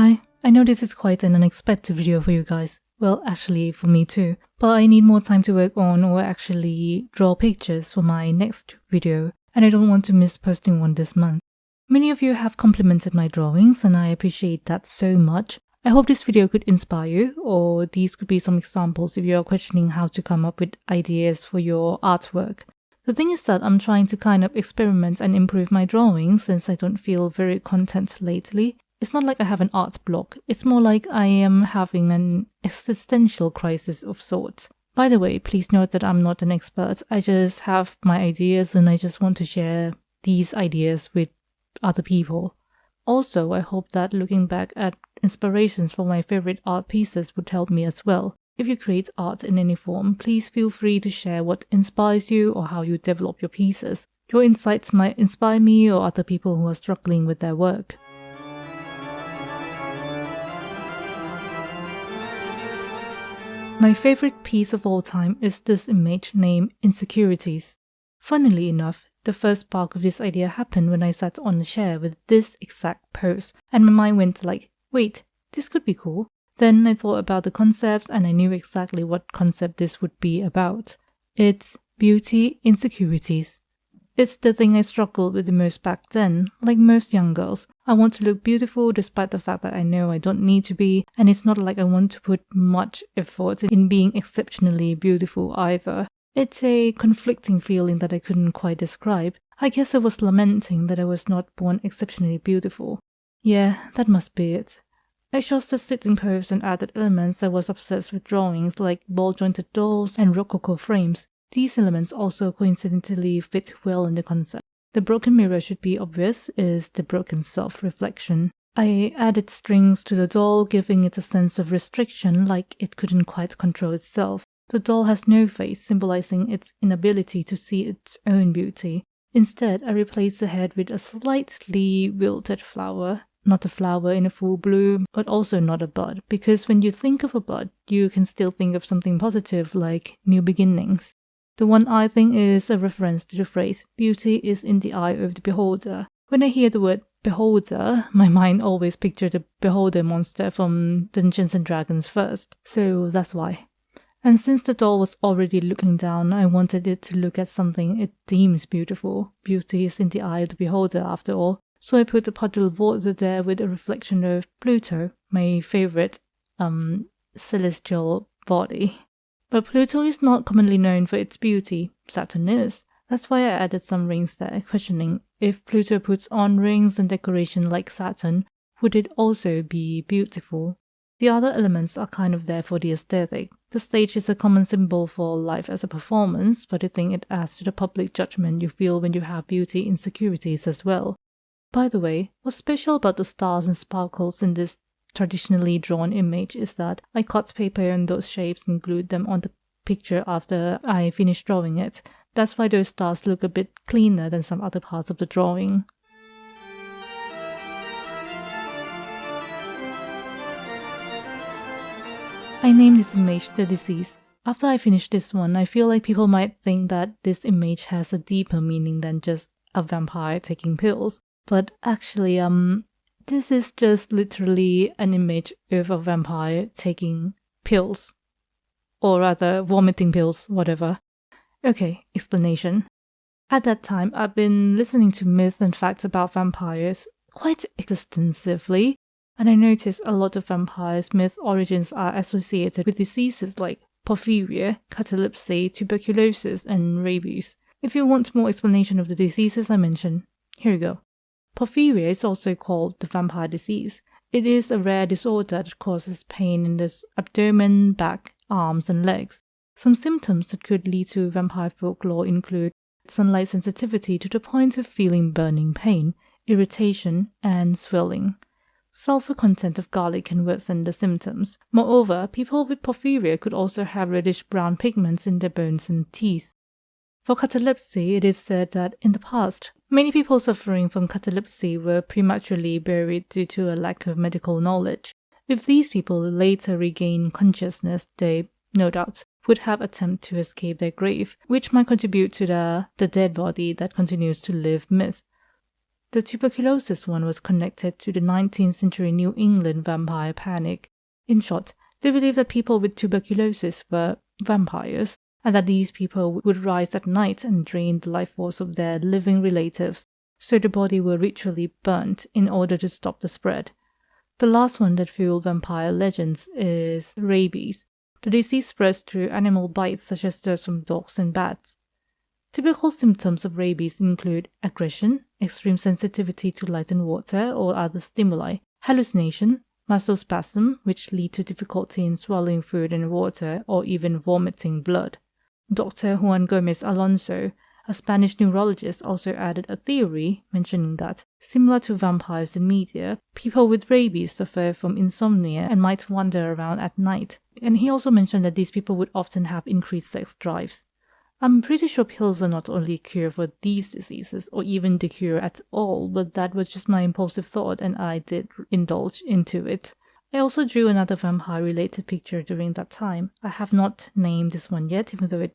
Hi, I know this is quite an unexpected video for you guys. Well, actually for me too. But I need more time to work on or actually draw pictures for my next video, and I don't want to miss posting one this month. Many of you have complimented my drawings and I appreciate that so much. I hope this video could inspire you, or these could be some examples if you are questioning how to come up with ideas for your artwork. The thing is that I'm trying to kind of experiment and improve my drawings since I don't feel very content lately. It's not like I have an art block, it's more like I am having an existential crisis of sorts. By the way, please note that I'm not an expert, I just have my ideas and I just want to share these ideas with other people. Also, I hope that looking back at inspirations for my favorite art pieces would help me as well. If you create art in any form, please feel free to share what inspires you or how you develop your pieces. Your insights might inspire me or other people who are struggling with their work. My favorite piece of all time is this image named Insecurities. Funnily enough, the first spark of this idea happened when I sat on a chair with this exact pose, and my mind went like, wait, this could be cool. Then I thought about the concepts and I knew exactly what concept this would be about. It's beauty insecurities. It's the thing I struggled with the most back then. Like most young girls, I want to look beautiful despite the fact that I know I don't need to be, and it's not like I want to put much effort in being exceptionally beautiful either. It's a conflicting feeling that I couldn't quite describe. I guess I was lamenting that I was not born exceptionally beautiful. Yeah, that must be it. I chose the sitting pose and added elements. I was obsessed with drawings like ball-jointed dolls and rococo frames. These elements also coincidentally fit well in the concept. The broken mirror should be obvious, is the broken self-reflection. I added strings to the doll, giving it a sense of restriction, like it couldn't quite control itself. The doll has no face, symbolizing its inability to see its own beauty. Instead, I replaced the head with a slightly wilted flower. Not a flower in a full bloom, but also not a bud, because when you think of a bud, you can still think of something positive like new beginnings. The one-eye thing is a reference to the phrase, beauty is in the eye of the beholder. When I hear the word beholder, my mind always pictures the beholder monster from Dungeons and Dragons first, so that's why. And since the doll was already looking down, I wanted it to look at something it deems beautiful. Beauty is in the eye of the beholder after all. So I put a puddle of water there with a reflection of Pluto, my favorite celestial body. But Pluto is not commonly known for its beauty. Saturn is. That's why I added some rings there, questioning if Pluto puts on rings and decoration like Saturn, would it also be beautiful? The other elements are kind of there for the aesthetic. The stage is a common symbol for life as a performance, but I think it adds to the public judgment you feel when you have beauty insecurities as well. By the way, what's special about the stars and sparkles in this traditionally drawn image is that I cut paper in those shapes and glued them on the picture after I finished drawing it. That's why those stars look a bit cleaner than some other parts of the drawing. I named this image The Disease. After I finish this one, I feel like people might think that this image has a deeper meaning than just a vampire taking pills. But actually, this is just literally an image of a vampire taking pills. Or rather, vomiting pills, whatever. Okay, explanation. At that time, I've been listening to myths and facts about vampires quite extensively, and I noticed a lot of vampires' myth origins are associated with diseases like porphyria, catalepsy, tuberculosis, and rabies. If you want more explanation of the diseases I mentioned, here you go. Porphyria is also called the vampire disease. It is a rare disorder that causes pain in the abdomen, back, arms, and legs. Some symptoms that could lead to vampire folklore include sunlight sensitivity to the point of feeling burning pain, irritation, and swelling. Sulfur content of garlic can worsen the symptoms. Moreover, people with porphyria could also have reddish-brown pigments in their bones and teeth. For catalepsy, it is said that in the past, many people suffering from catalepsy were prematurely buried due to a lack of medical knowledge. If these people later regain consciousness, they, no doubt, would have attempted to escape their grave, which might contribute to the dead body that continues to live myth. The tuberculosis one was connected to the 19th century New England vampire panic. In short, they believed that people with tuberculosis were vampires, and that these people would rise at night and drain the life force of their living relatives, so the body were ritually burnt in order to stop the spread. The last one that fueled vampire legends is rabies. The disease spreads through animal bites such as those from dogs and bats. Typical symptoms of rabies include aggression, extreme sensitivity to light and water or other stimuli, hallucination, muscle spasm, which lead to difficulty in swallowing food and water or even vomiting blood. Dr. Juan Gomez Alonso, a Spanish neurologist, also added a theory mentioning that, similar to vampires in media, people with rabies suffer from insomnia and might wander around at night. And he also mentioned that these people would often have increased sex drives. I'm pretty sure pills are not only a cure for these diseases, or even the cure at all, but that was just my impulsive thought and I did indulge into it. I also drew another vampire-related picture during that time. I have not named this one yet, even though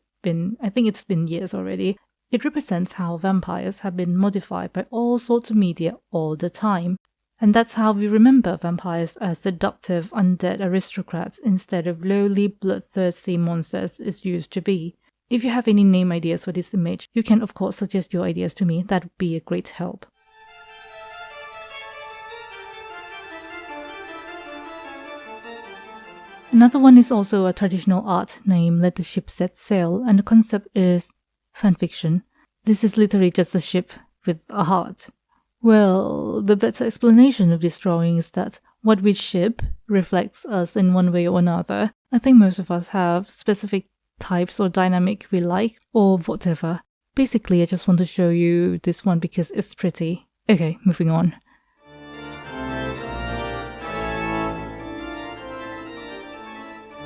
I think it's been years already. It represents how vampires have been modified by all sorts of media all the time. And that's how we remember vampires as seductive undead aristocrats instead of lowly bloodthirsty monsters it used to be. If you have any name ideas for this image, you can of course suggest your ideas to me. That would be a great help. Another one is also a traditional art named Let the Ship Set Sail, and the concept is fanfiction. This is literally just a ship with a heart. Well, the better explanation of this drawing is that what we ship reflects us in one way or another. I think most of us have specific types or dynamic we like, or whatever. Basically, I just want to show you this one because it's pretty. Okay, moving on.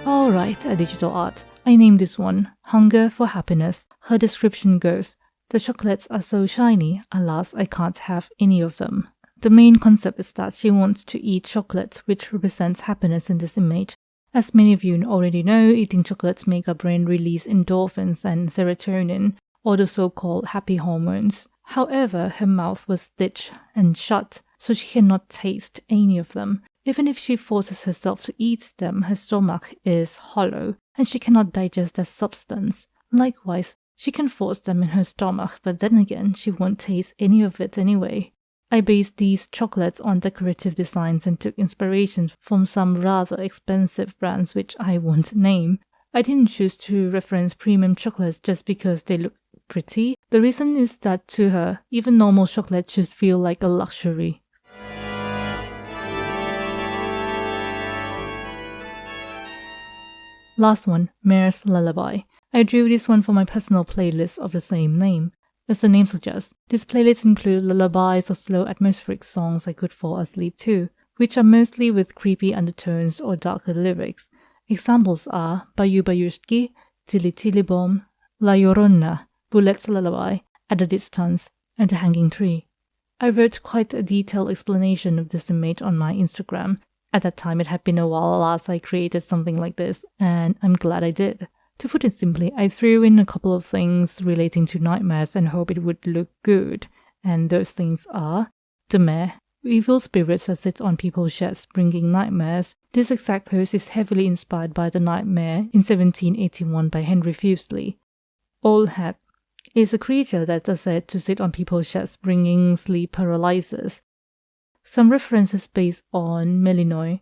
Alright, a digital art. I named this one Hunger for Happiness. Her description goes, the chocolates are so shiny, alas I can't have any of them. The main concept is that she wants to eat chocolate, which represents happiness in this image. As many of you already know, eating chocolates make our brain release endorphins and serotonin, or the so-called happy hormones. However, her mouth was stitched and shut, so she cannot taste any of them. Even if she forces herself to eat them, her stomach is hollow, and she cannot digest that substance. Likewise, she can force them in her stomach, but then again, she won't taste any of it anyway. I based these chocolates on decorative designs and took inspiration from some rather expensive brands which I won't name. I didn't choose to reference premium chocolates just because they look pretty. The reason is that to her, even normal chocolate should feel like a luxury. Last one, Mare's Lullaby. I drew this one for my personal playlist of the same name. As the name suggests, this playlist includes lullabies or slow atmospheric songs I could fall asleep to, which are mostly with creepy undertones or darker lyrics. Examples are Bayu Bayushki, Tili Tili Bom, La Llorona, Bullet's Lullaby, At a Distance, and The Hanging Tree. I wrote quite a detailed explanation of this image on my Instagram. At that time it had been a while last I created something like this, and I'm glad I did. To put it simply, I threw in a couple of things relating to nightmares and hope it would look good, and those things are the Mare, evil spirits that sit on people's chests bringing nightmares. This exact pose is heavily inspired by the Nightmare in 1781 by Henry Fuseli. Old Hag is a creature that is said to sit on people's chests bringing sleep paralysis. Some references based on Melinoi,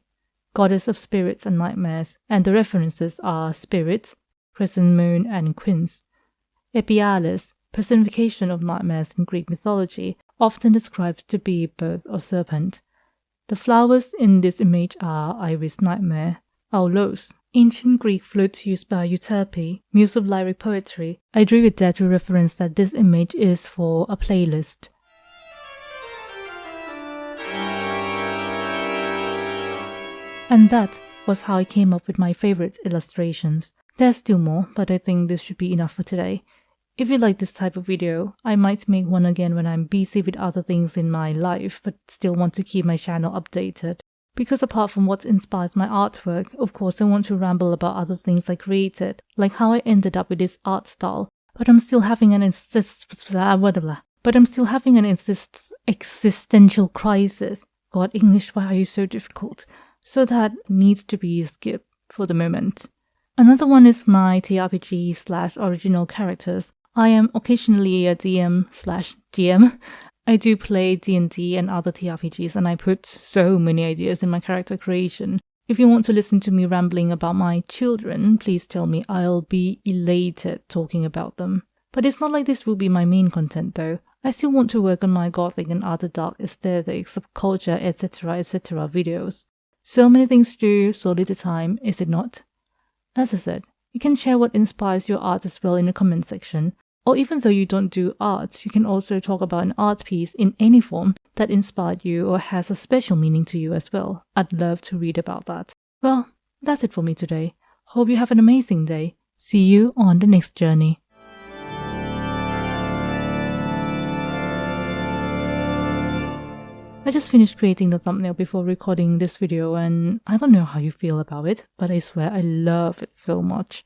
goddess of spirits and nightmares, and the references are spirits, crescent moon, and quince. Epialis, personification of nightmares in Greek mythology, often described to be bird or serpent. The flowers in this image are Iris nightmare, aulos, ancient Greek flute used by Euterpe, muse of lyric poetry. I drew it there to reference that this image is for a playlist. And that was how I came up with my favorite illustrations. There's still more, but I think this should be enough for today. If you like this type of video, I might make one again when I'm busy with other things in my life, but still want to keep my channel updated. Because apart from what inspires my artwork, of course I want to ramble about other things I created, like how I ended up with this art style, but I'm still having an but I'm still having an existential crisis. God, English, why are you so difficult? So that needs to be skipped for the moment. Another one is my TRPG/original characters. I am occasionally a DM/GM. I do play D&D and other TRPGs, and I put so many ideas in my character creation. If you want to listen to me rambling about my children, please tell me. I'll be elated talking about them. But it's not like this will be my main content though. I still want to work on my gothic and other dark aesthetics, subculture, etc. videos. So many things to do, so little time, is it not? As I said, you can share what inspires your art as well in the comment section. Or even though you don't do art, you can also talk about an art piece in any form that inspired you or has a special meaning to you as well. I'd love to read about that. Well, that's it for me today. Hope you have an amazing day. See you on the next journey. I just finished creating the thumbnail before recording this video and I don't know how you feel about it, but I swear I love it so much.